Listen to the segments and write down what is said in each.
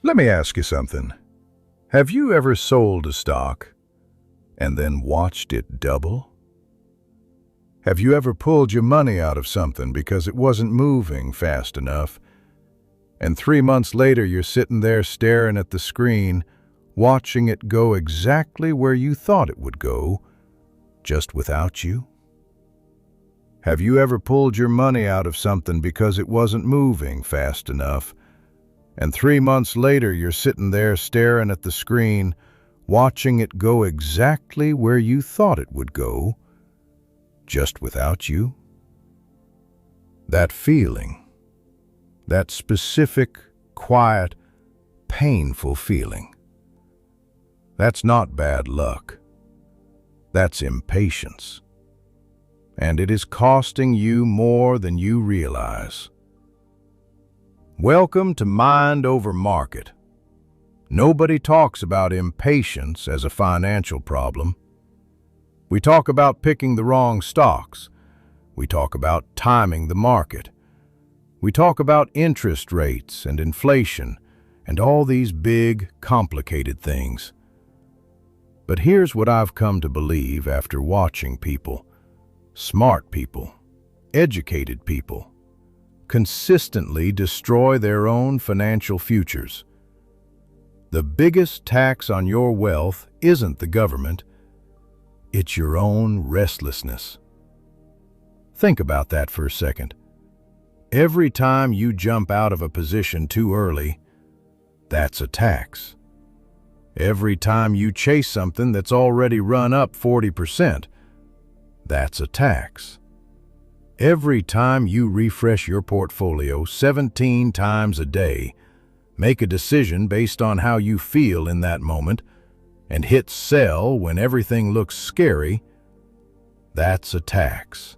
Let me ask you something. Have you ever sold a stock and then watched it double? Have you ever pulled your money out of something because it wasn't moving fast enough, and 3 months later you're sitting there staring at the screen, watching it go exactly where you thought it would go, just without you? Have you ever pulled your money out of something because it wasn't moving fast enough, and 3 months later you're sitting there staring at the screen, watching it go exactly where you thought it would go, just without you? That feeling, that specific, quiet, painful feeling, that's not bad luck. That's impatience. And it is costing you more than you realize. Welcome to Mind Over Market. Nobody talks about impatience as a financial problem. We talk about picking the wrong stocks. We talk about timing the market. We talk about interest rates and inflation and all these big, complicated things. But here's what I've come to believe after watching people, smart people, educated people, consistently destroy their own financial futures. The biggest tax on your wealth isn't the government, it's your own restlessness. Think about that for a second. Every time you jump out of a position too early, that's a tax. Every time you chase something that's already run up 40%, that's a tax. Every time you refresh your portfolio 17 times a day, make a decision based on how you feel in that moment, and hit sell when everything looks scary, that's a tax.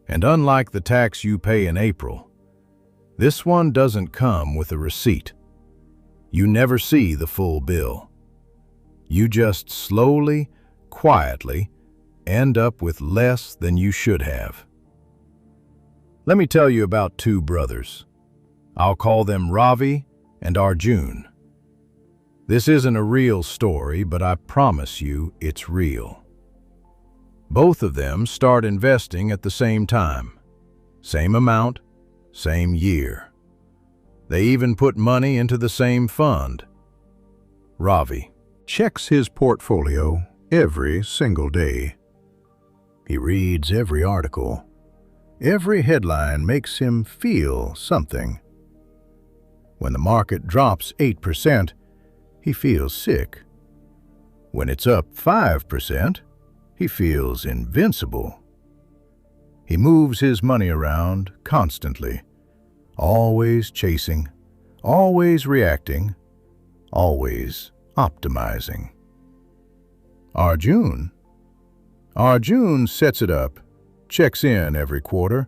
And unlike the tax you pay in April, this one doesn't come with a receipt. You never see the full bill. You just slowly, quietly end up with less than you should have. Let me tell you about two brothers. I'll call them Ravi and Arjun. This isn't a real story, but I promise you it's real. Both of them start investing at the same time. Same amount, same year. They even put money into the same fund. Ravi checks his portfolio every single day. He reads every article. Every headline makes him feel something. When the market drops 8%, he feels sick. When it's up 5%, he feels invincible. He moves his money around constantly, always chasing, always reacting, always optimizing. Arjun sets it up, checks in every quarter,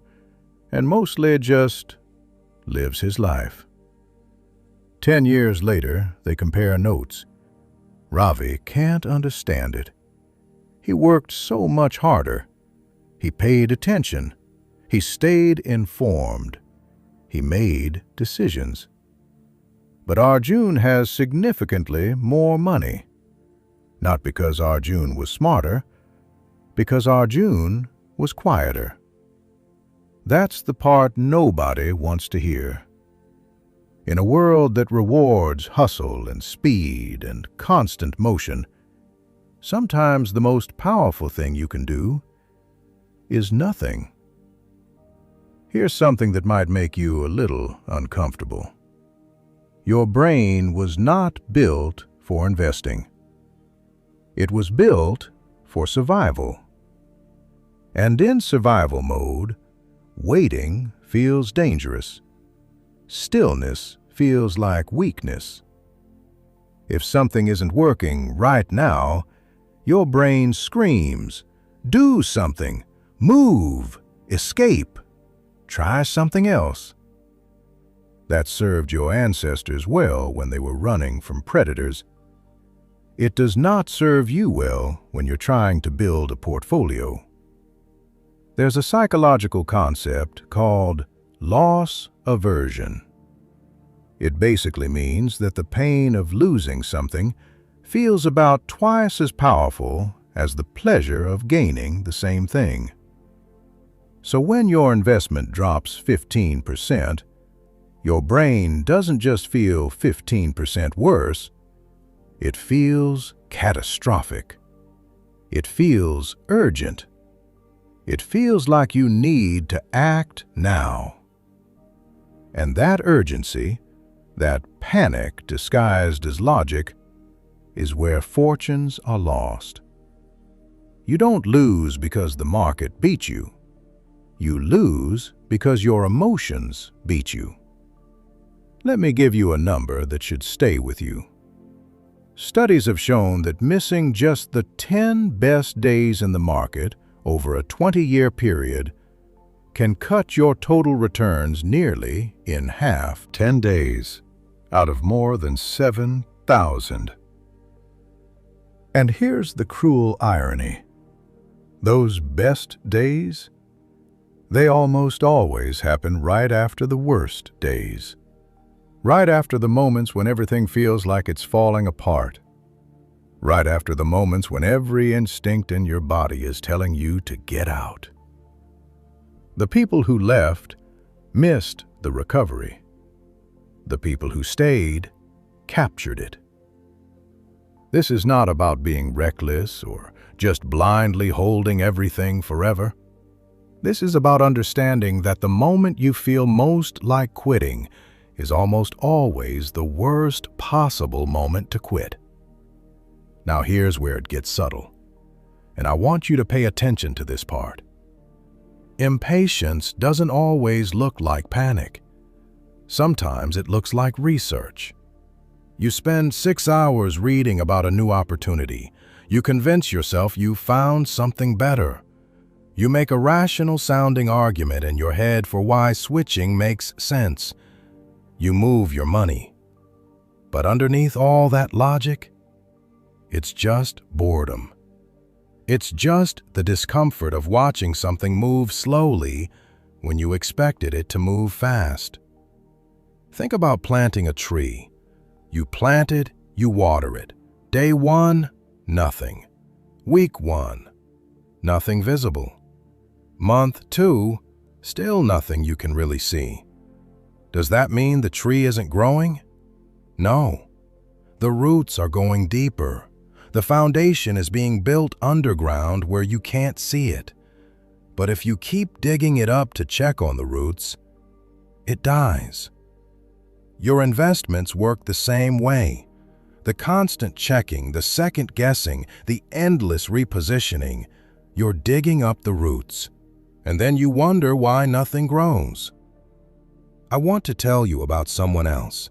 and mostly just lives his life. 10 years later, they compare notes. Ravi can't understand it. He worked so much harder. He paid attention. He stayed informed. He made decisions. But Arjun has significantly more money. Not because Arjun was smarter, because Arjun was quieter. That's the part nobody wants to hear. In a world that rewards hustle and speed and constant motion, sometimes the most powerful thing you can do is nothing. Here's something that might make you a little uncomfortable. Your brain was not built for investing. It was built for survival. And in survival mode, waiting feels dangerous. Stillness feels like weakness. If something isn't working right now, your brain screams, "Do something, move, escape, try something else." That served your ancestors well when they were running from predators. It does not serve you well when you're trying to build a portfolio. There's a psychological concept called loss aversion. It basically means that the pain of losing something feels about twice as powerful as the pleasure of gaining the same thing. So when your investment drops 15%, your brain doesn't just feel 15% worse, it feels catastrophic. It feels urgent. It feels like you need to act now. And that urgency, that panic disguised as logic, is where fortunes are lost. You don't lose because the market beat you. You lose because your emotions beat you. Let me give you a number that should stay with you. Studies have shown that missing just the 10 best days in the market over a 20-year period can cut your total returns nearly in half. 10 days out of more than 7,000. And here's the cruel irony. Those best days, they almost always happen right after the worst days. Right after the moments when everything feels like it's falling apart. Right after the moments when every instinct in your body is telling you to get out. The people who left missed the recovery. The people who stayed captured it. This is not about being reckless or just blindly holding everything forever. This is about understanding that the moment you feel most like quitting is almost always the worst possible moment to quit. Now here's where it gets subtle, and I want you to pay attention to this part. Impatience doesn't always look like panic. Sometimes it looks like research. You spend 6 hours reading about a new opportunity. You convince yourself you found something better. You make a rational-sounding argument in your head for why switching makes sense. You move your money. But underneath all that logic, it's just boredom. It's just the discomfort of watching something move slowly when you expected it to move fast. Think about planting a tree. You plant it, you water it. Day 1, nothing. Week 1, nothing visible. Month 2, still nothing you can really see. Does that mean the tree isn't growing? No. The roots are going deeper. The foundation is being built underground where you can't see it. But if you keep digging it up to check on the roots, it dies. Your investments work the same way. The constant checking, the second guessing, the endless repositioning, you're digging up the roots. And then you wonder why nothing grows. I want to tell you about someone else,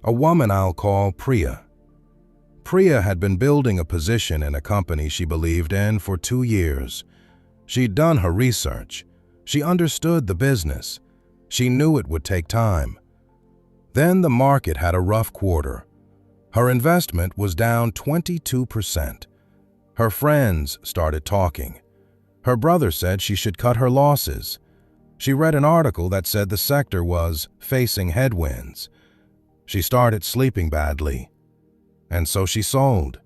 a woman I'll call Priya. Priya had been building a position in a company she believed in for 2 years. She'd done her research. She understood the business. She knew it would take time. Then the market had a rough quarter. Her investment was down 22%. Her friends started talking. Her brother said she should cut her losses. She read an article that said the sector was facing headwinds. She started sleeping badly, and so she sold.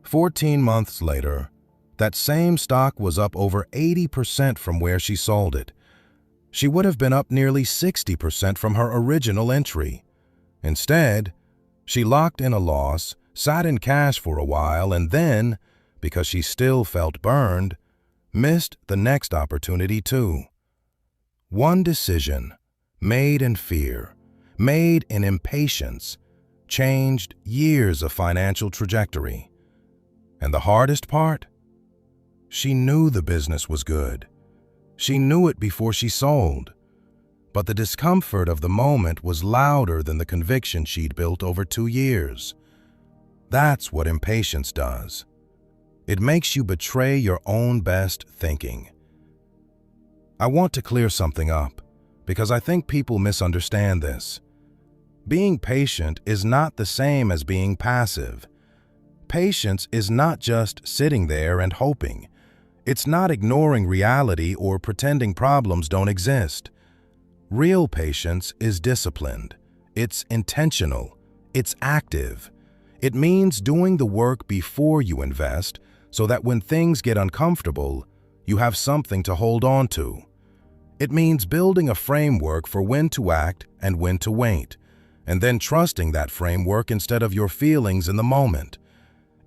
14 months later, that same stock was up over 80% from where she sold it. She would have been up nearly 60% from her original entry. Instead, she locked in a loss, sat in cash for a while, and then, because she still felt burned, missed the next opportunity too. One decision, made in fear, made in impatience, changed years of financial trajectory. And the hardest part? She knew the business was good. She knew it before she sold. But the discomfort of the moment was louder than the conviction she'd built over 2 years. That's what impatience does. It makes you betray your own best thinking. I want to clear something up, because I think people misunderstand this. Being patient is not the same as being passive. Patience is not just sitting there and hoping. It's not ignoring reality or pretending problems don't exist. Real patience is disciplined. It's intentional. It's active. It means doing the work before you invest so that when things get uncomfortable, you have something to hold on to. It means building a framework for when to act and when to wait, and then trusting that framework instead of your feelings in the moment.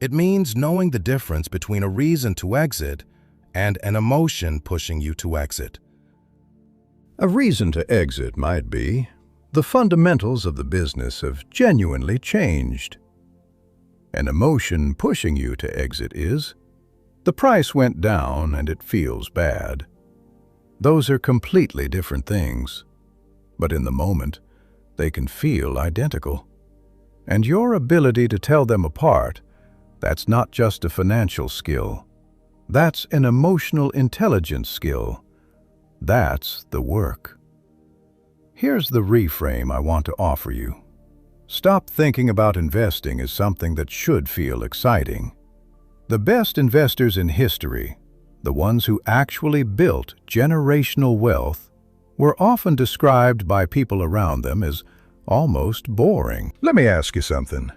It means knowing the difference between a reason to exit and an emotion pushing you to exit. A reason to exit might be, the fundamentals of the business have genuinely changed. An emotion pushing you to exit is, the price went down and it feels bad. Those are completely different things, but in the moment, they can feel identical. And your ability to tell them apart, that's not just a financial skill. That's an emotional intelligence skill. That's the work. Here's the reframe I want to offer you. Stop thinking about investing as something that should feel exciting. The best investors in history, the ones who actually built generational wealth, were often described by people around them as almost boring. Let me ask you something.